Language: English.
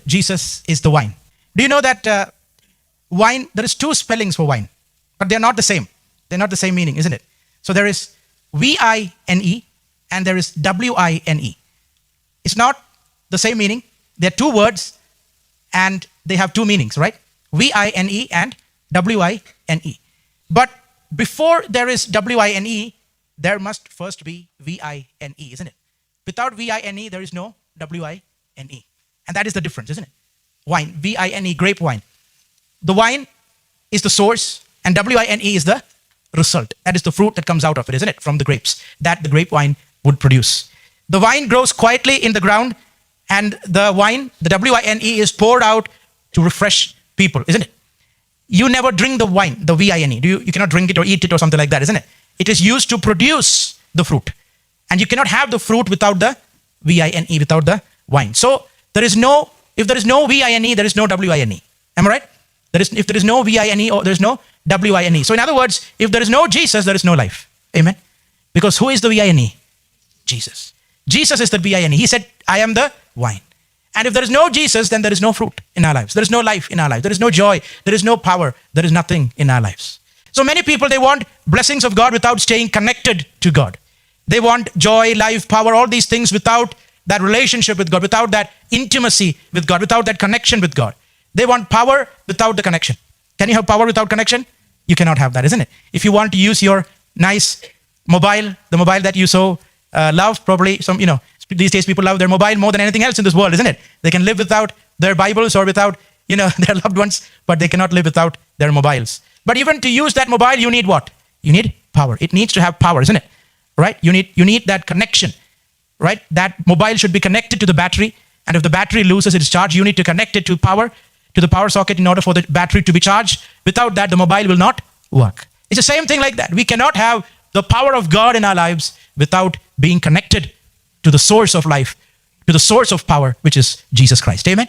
Jesus is the wine. Do you know that wine, there is two spellings for wine, but they're not the same. They're not the same meaning, isn't it? So there is V-I-N-E and there is W-I-N-E. It's not the same meaning. They're two words and they have two meanings, right? V-I-N-E and W-I-N-E. But before there is W-I-N-E, there must first be V-I-N-E, isn't it? Without V-I-N-E, there is no W-I-N-E. And that is the difference, isn't it? Wine, V-I-N-E, grape wine. The wine is the source and W-I-N-E is the result. That is the fruit that comes out of it, isn't it? From the grapes that the grape wine would produce. The vine grows quietly in the ground and the wine, the W-I-N-E, is poured out to refresh people, isn't it? You never drink the wine, the V-I-N-E. You cannot drink it or eat it or something like that, isn't it? It is used to produce the fruit. And you cannot have the fruit without the V-I-N-E, without the wine. So if there is no V-I-N-E, there is no W-I-N-E. Am I right? If there is no V-I-N-E, or there is no W-I-N-E. So in other words, if there is no Jesus, there is no life. Amen? Because who is the V-I-N-E? Jesus. Jesus is the V-I-N-E. He said, I am the wine. And if there is no Jesus, then there is no fruit in our lives. There is no life in our lives. There is no joy. There is no power. There is nothing in our lives. So many people, they want blessings of God without staying connected to God. They want joy, life, power, all these things without that relationship with God, without that intimacy with God, without that connection with God. They want power without the connection. Can you have power without connection? You cannot have that, isn't it? If you want to use your nice mobile, the mobile that you so love, probably these days people love their mobile more than anything else in this world, isn't it? They can live without their Bibles or without, their loved ones, but they cannot live without their mobiles. But even to use that mobile, you need what? You need power. It needs to have power, isn't it? Right? You need that connection, right? That mobile should be connected to the battery. And if the battery loses its charge, you need to connect it to the power socket in order for the battery to be charged. Without that, the mobile will not work. It's the same thing like that. We cannot have the power of God in our lives without being connected to the source of life, to the source of power, which is Jesus Christ. Amen?